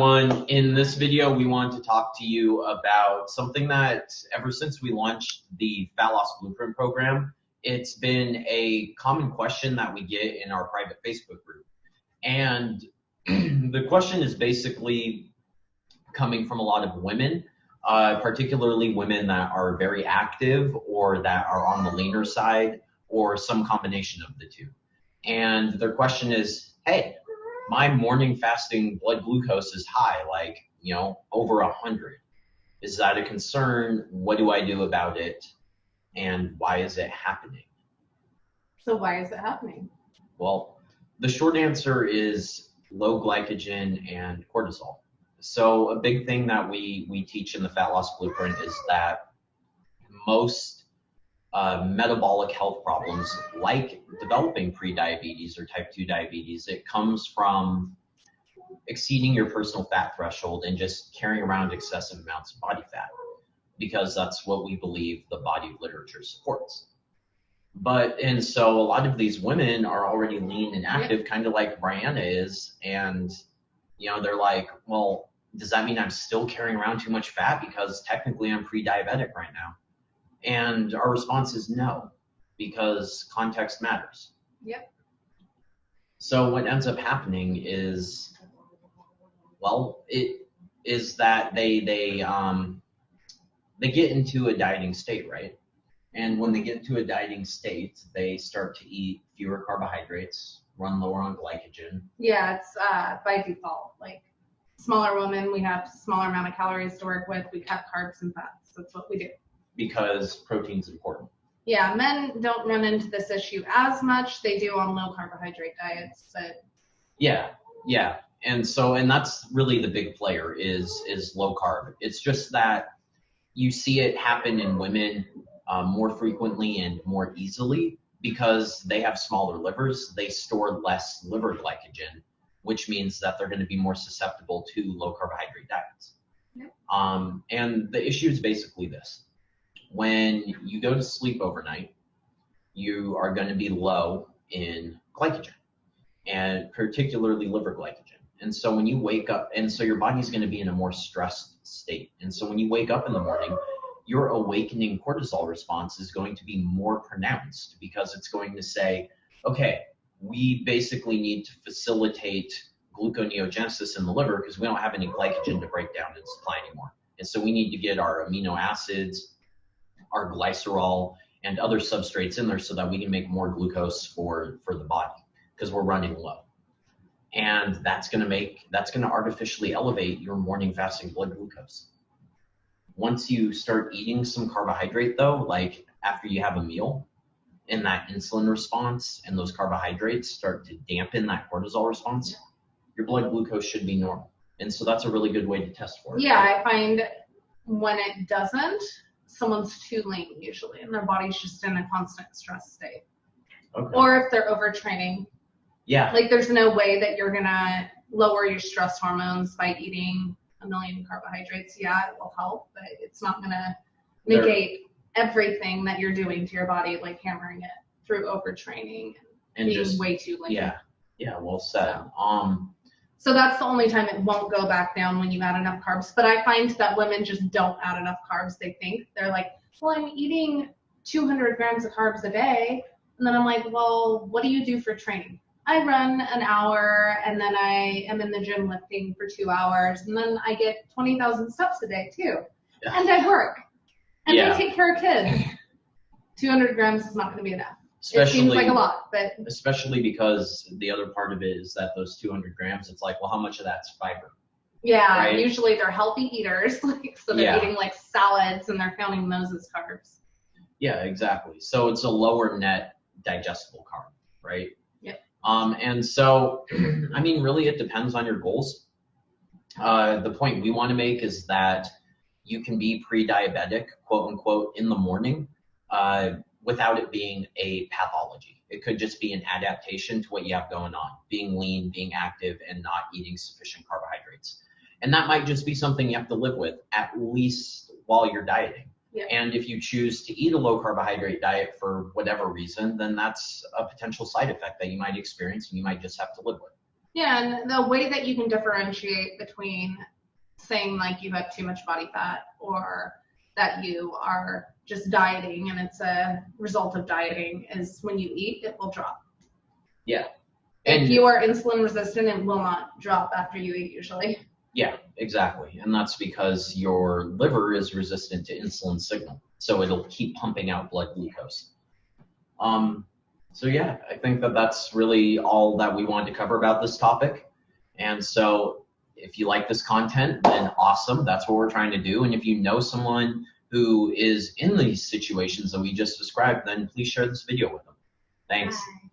In this video, we want to talk to you about something that ever since we launched the Fat Loss Blueprint program, it's been a common question that we get in our private Facebook group. And the question is basically coming from a lot of women, particularly women that are very active or that are on the leaner side or some combination of the two. And their question is, hey, my morning fasting blood glucose is high, like, over 100. Is that a concern? What do I do about it? And why is it happening? So why is it happening? Well, the short answer is low glycogen and cortisol. So a big thing that we teach in the Fat Loss Blueprint is that most metabolic health problems, like developing prediabetes or type 2 diabetes, it comes from exceeding your personal fat threshold and just carrying around excessive amounts of body fat, because that's what we believe the body literature supports. And so a lot of these women are already lean and active, kind of like Brianna is, and they're like, well, does that mean I'm still carrying around too much fat because technically I'm pre-diabetic right now? And our response is no, because context matters. Yep. So what ends up happening is, well, it is that they get into a dieting state, right? And when they get into a dieting state, they start to eat fewer carbohydrates, run lower on glycogen. Yeah, it's by default. Like smaller women, we have smaller amount of calories to work with. We cut carbs and fats. That's what we do. Because protein's important. Yeah, men don't run into this issue as much. They do on low carbohydrate diets, but yeah. And that's really the big player is low carb. It's just that you see it happen in women more frequently and more easily because they have smaller livers. They store less liver glycogen, which means that they're going to be more susceptible to low carbohydrate diets. Yep. And the issue is basically this. When you go to sleep overnight, you are going to be low in glycogen, and particularly liver glycogen. And so when you wake up, and so your body's going to be in a more stressed state. And so when you wake up in the morning, your awakening cortisol response is going to be more pronounced because it's going to say, okay, we basically need to facilitate gluconeogenesis in the liver because we don't have any glycogen to break down and supply anymore. And so we need to get our amino acids, our glycerol, and other substrates in there so that we can make more glucose for the body because we're running low. And that's going to artificially elevate your morning fasting blood glucose. Once you start eating some carbohydrate though, like after you have a meal, and that insulin response and those carbohydrates start to dampen that cortisol response, your blood glucose should be normal. And so that's a really good way to test for it. Yeah, right? I find when it doesn't, someone's too lean usually, and their body's just in a constant stress state. Okay. Or if they're overtraining. Yeah. Like there's no way that you're gonna lower your stress hormones by eating 1 million carbohydrates. Yeah, it will help, but it's not gonna negate everything that you're doing to your body, like hammering it through overtraining and being just way too lean. Yeah, well said. So that's the only time it won't go back down when you add enough carbs. But I find that women just don't add enough carbs. They think they're like, well, I'm eating 200 grams of carbs a day. And then I'm like, well, what do you do for training? I run an hour and then I am in the gym lifting for 2 hours. And then I get 20,000 steps a day too. Yeah. And I work. And I take care of kids. 200 grams is not going to be enough. It seems like a lot, but especially because the other part of it is that those 200 grams, it's like, well, how much of that's fiber? Yeah, right? Usually they're healthy eaters, so they're eating like salads and they're counting those as carbs. Yeah, exactly. So it's a lower net digestible carb, right? Yep. And so, I mean, really, it depends on your goals. The point we want to make is that you can be pre-diabetic, quote unquote, in the morning. Without it being a pathology. It could just be an adaptation to what you have going on, being lean, being active, and not eating sufficient carbohydrates. And that might just be something you have to live with, at least while you're dieting. Yeah. And if you choose to eat a low carbohydrate diet for whatever reason, then that's a potential side effect that you might experience and you might just have to live with. Yeah, and the way that you can differentiate between saying like you have too much body fat or that you are just dieting and it's a result of dieting is when you eat, it will drop. Yeah. If you are insulin resistant, it will not drop after you eat usually. Yeah, exactly. And that's because your liver is resistant to insulin signal. So it'll keep pumping out blood glucose. So yeah, I think that that's really all that we wanted to cover about this topic. And so if you like this content, then awesome. That's what we're trying to do. And if you know someone who is in these situations that we just described, then please share this video with them. Thanks. Bye.